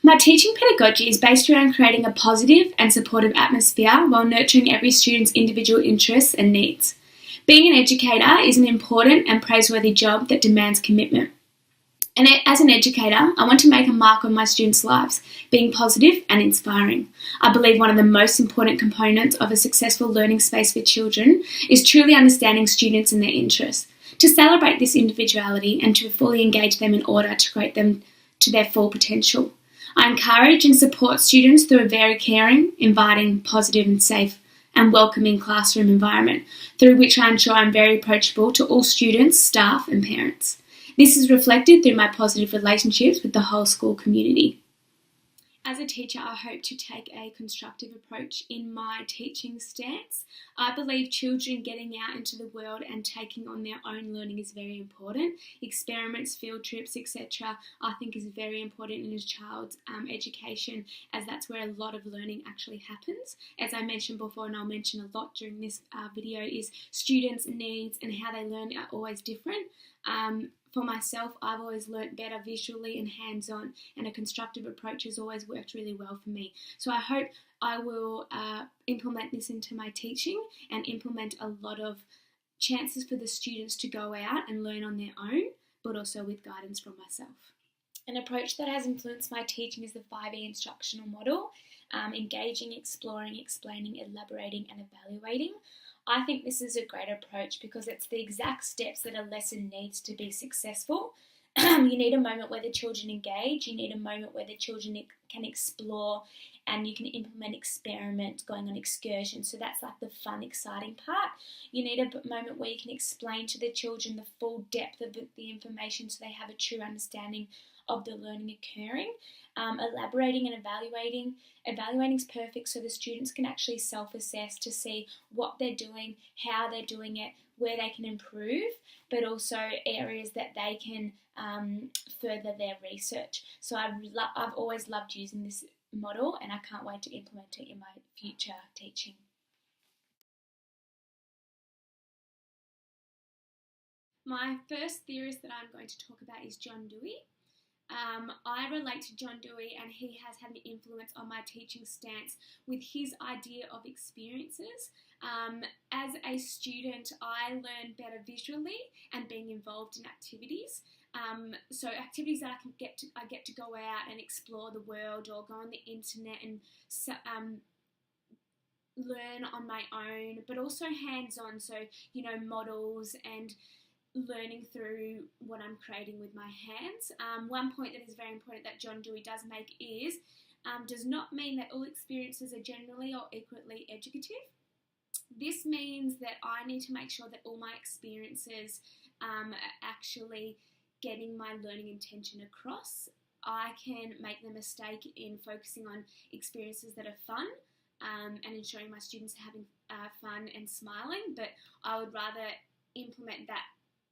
My teaching pedagogy is based around creating a positive and supportive atmosphere while nurturing every student's individual interests and needs. Being an educator is an important and praiseworthy job that demands commitment. And as an educator, I want to make a mark on my students' lives, being positive and inspiring. I believe one of the most important components of a successful learning space for children is truly understanding students and their interests, to celebrate this individuality and to fully engage them in order to create them to their full potential. I encourage and support students through a very caring, inviting, positive and safe and welcoming classroom environment, through which I ensure I'm very approachable to all students, staff and parents. This is reflected through my positive relationships with the whole school community. As a teacher, I hope to take a constructive approach in my teaching stance. I believe children getting out into the world and taking on their own learning is very important. Experiments, field trips, etc. I think is very important in a child's education, as that's where a lot of learning actually happens. As I mentioned before, and I'll mention a lot during this video, is students' needs and how they learn are always different. For myself, I've always learnt better visually and hands-on, and a constructive approach has always worked really well for me. So I hope I will implement this into my teaching and implement a lot of chances for the students to go out and learn on their own, but also with guidance from myself. An approach that has influenced my teaching is the 5E instructional model, engaging, exploring, explaining, elaborating and evaluating. I think this is a great approach because it's the exact steps that a lesson needs to be successful. You need a moment where the children engage, you need a moment where the children can explore, and you can implement experiments, going on excursions. So that's like the fun, exciting part. You need a moment where you can explain to the children the full depth of the information so they have a true understanding of the learning occurring. Elaborating and evaluating. Evaluating is perfect so the students can actually self-assess to see what they're doing, how they're doing it, where they can improve, but also areas that they can further their research. So I've always loved using this model, and I can't wait to implement it in my future teaching. My first theorist that I'm going to talk about is John Dewey. I relate to John Dewey, and he has had an influence on my teaching stance with his idea of experiences. As a student, I learn better visually and being involved in activities. So activities that I get to go out and explore the world, or go on the internet and learn on my own, but also hands-on. So models and learning through what I'm creating with my hands. One point that is very important that John Dewey does make is, does not mean that all experiences are generally or equally educative. This means that I need to make sure that all my experiences are actually getting my learning intention across. I can make the mistake in focusing on experiences that are fun and ensuring my students are having fun and smiling, but I would rather implement that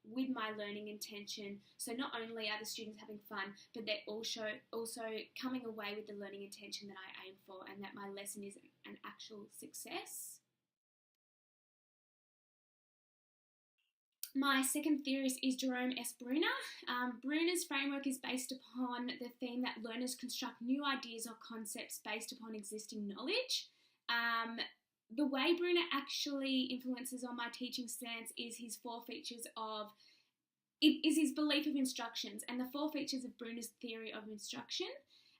with my learning intention, so not only are the students having fun, but they're also coming away with the learning intention that I aim for, and that my lesson is an actual success. My second theorist is Jerome S. Bruner. Bruner's framework is based upon the theme that learners construct new ideas or concepts based upon existing knowledge. The way Bruner actually influences on my teaching stance is his his belief of instructions, and the 4 features of Bruner's theory of instruction.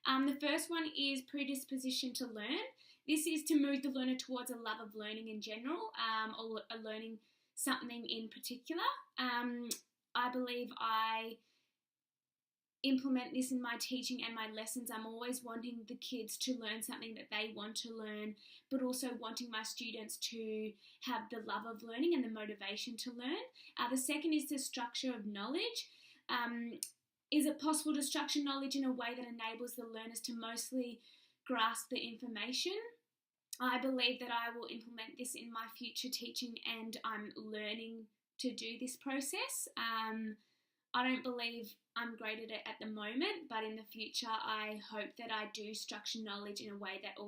The first one is predisposition to learn. This is to move the learner towards a love of learning in general, or learning something in particular. I believe I implement this in my teaching and my lessons. I'm always wanting the kids to learn something that they want to learn, but also wanting my students to have the love of learning and the motivation to learn. The second is the structure of knowledge. Is it possible to structure knowledge in a way that enables the learners to mostly grasp the information? I believe that I will implement this in my future teaching, and I'm learning to do this process. I don't believe I'm great at it at the moment, but in the future I hope that I do structure knowledge in a way that,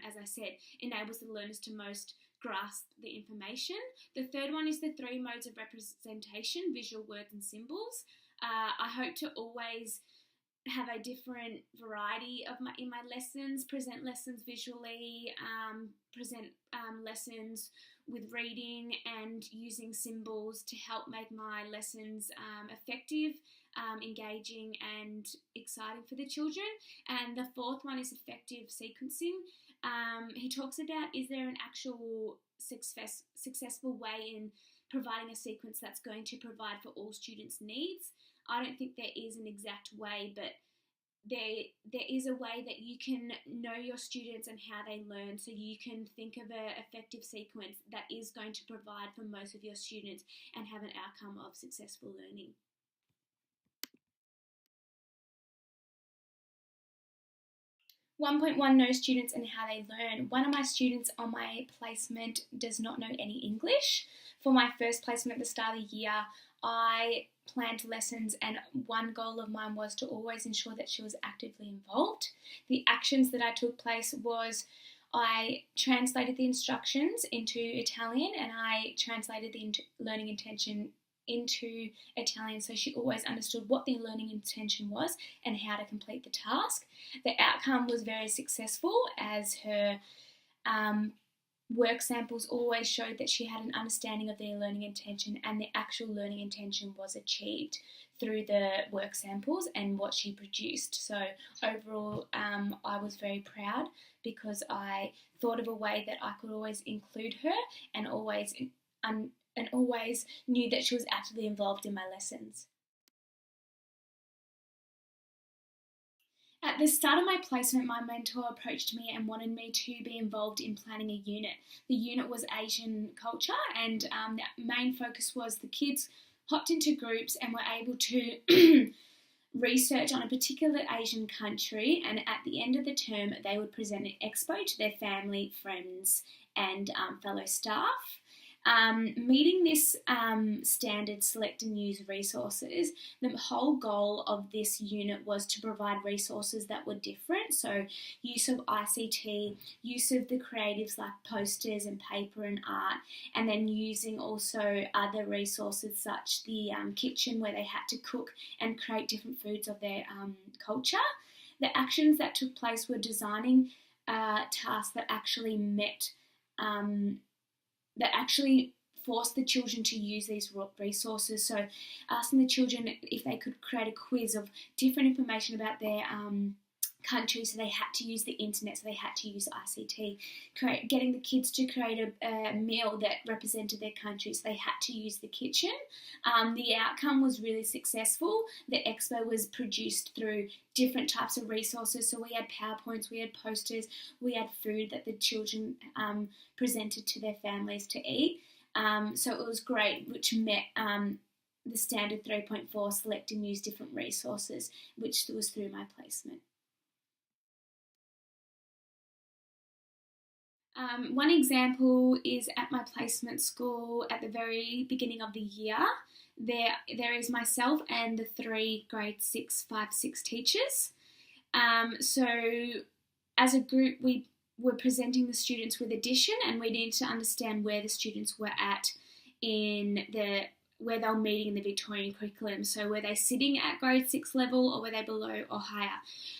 as I said, enables the learners to most grasp the information. The third one is the 3 modes of representation: visual, words and symbols. I hope to always have a different variety in my lessons, present lessons visually, present lessons with reading and using symbols to help make my lessons effective, engaging and exciting for the children. And the fourth one is effective sequencing. He talks about, is there an actual successful way in providing a sequence that's going to provide for all students' needs? I don't think there is an exact way, but there is a way that you can know your students and how they learn, so you can think of an effective sequence that is going to provide for most of your students and have an outcome of successful learning. 1.1 Know students and how they learn. One of my students on my placement does not know any English. For my first placement at the start of the year, I planned lessons, and one goal of mine was to always ensure that she was actively involved. The actions that I took place was I translated the instructions into Italian, and I translated the learning intention into Italian, so she always understood what the learning intention was and how to complete the task. The outcome was very successful, as her work samples always showed that she had an understanding of their learning intention, and the actual learning intention was achieved through the work samples and what she produced. So overall, I was very proud because I thought of a way that I could always include her and always knew that she was actively involved in my lessons. At the start of my placement, my mentor approached me and wanted me to be involved in planning a unit. The unit was Asian culture, and the main focus was the kids hopped into groups and were able to research on a particular Asian country, and at the end of the term they would present an expo to their family, friends and fellow staff. Meeting this standard select and use resources, the whole goal of this unit was to provide resources that were different. So use of ICT, use of the creatives like posters and paper and art, and then using also other resources such the kitchen, where they had to cook and create different foods of their culture. The actions that took place were designing tasks that actually that actually forced the children to use these resources. So asking the children if they could create a quiz of different information about their country, so they had to use the internet, so they had to use ICT. Getting the kids to create a meal that represented their country, so they had to use the kitchen. The outcome was really successful. The expo was produced through different types of resources. So we had PowerPoints, we had posters, we had food that the children presented to their families to eat. So it was great, which met the standard 3.4 select and use different resources, which was through my placement. One example is at my placement school at the very beginning of the year. There is myself and the 3 grade 6, 5, 6 teachers. So as a group, we were presenting the students with addition, and we needed to understand where the students were at where they were meeting in the Victorian curriculum. So were they sitting at grade 6 level, or were they below or higher?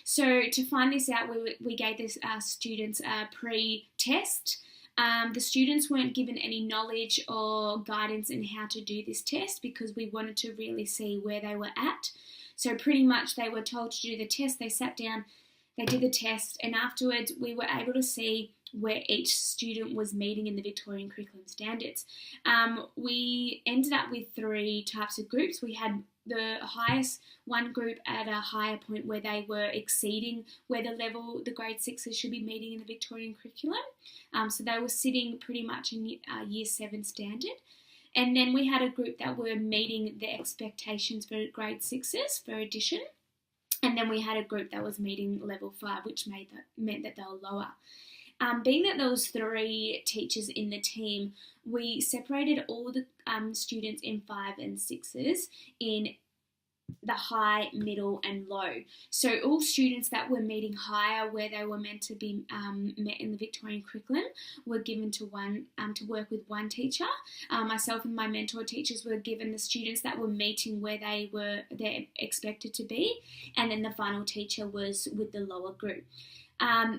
So to find this out, we gave our students a pre-test. The students weren't given any knowledge or guidance in how to do this test, because we wanted to really see where they were at. So pretty much they were told to do the test. They sat down, they did the test, and afterwards we were able to see where each student was meeting in the Victorian curriculum standards. We ended up with 3 types of groups. We had the highest one group at a higher point where they were exceeding where the grade 6s should be meeting in the Victorian curriculum. So they were sitting pretty much in year 7 standard. And then we had a group that were meeting the expectations for grade 6s for addition. And then we had a group that was meeting level 5, which meant that they were lower. Being that there was 3 teachers in the team, we separated all the students in 5 and 6s in the high, middle, and low. So all students that were meeting higher where they were meant to be met in the Victorian curriculum were given to work with one teacher. Myself and my mentor teachers were given the students that were meeting where they're expected to be, and then the final teacher was with the lower group.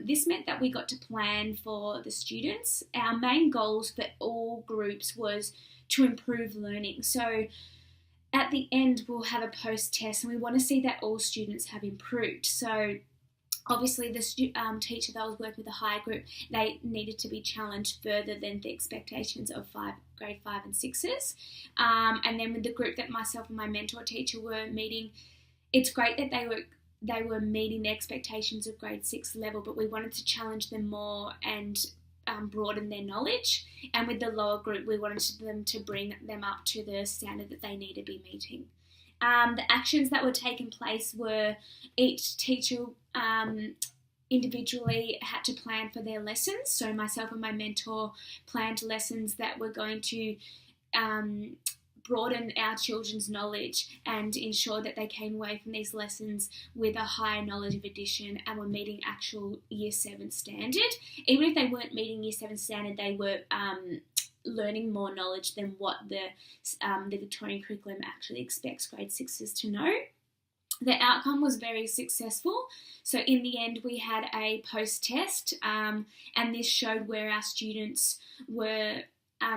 This meant that we got to plan for the students. Our main goals for all groups was to improve learning. So at the end, we'll have a post-test, and we want to see that all students have improved. So obviously the teacher that was working with the higher group, they needed to be challenged further than the expectations of grade 5 and 6s. And then with the group that myself and my mentor teacher were meeting, it's great that they were meeting the expectations of grade 6 level, but we wanted to challenge them more and broaden their knowledge. And with the lower group, we wanted them to bring them up to the standard that they need to be meeting. The actions that were taking place were each teacher individually had to plan for their lessons. So myself and my mentor planned lessons that were going to broaden our children's knowledge and ensure that they came away from these lessons with a higher knowledge of addition and were meeting actual Year 7 standard. Even if they weren't meeting Year 7 standard, they were learning more knowledge than what the Victorian curriculum actually expects grade 6s to know. The outcome was very successful. So in the end, we had a post-test, and this showed where our students were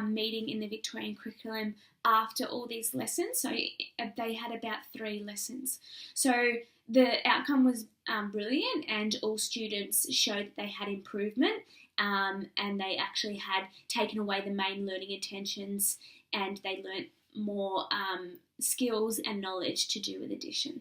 meeting in the Victorian curriculum after all these lessons. So they had about 3 lessons. So the outcome was brilliant, and all students showed that they had improvement, and they actually had taken away the main learning intentions, and they learnt more skills and knowledge to do with addition.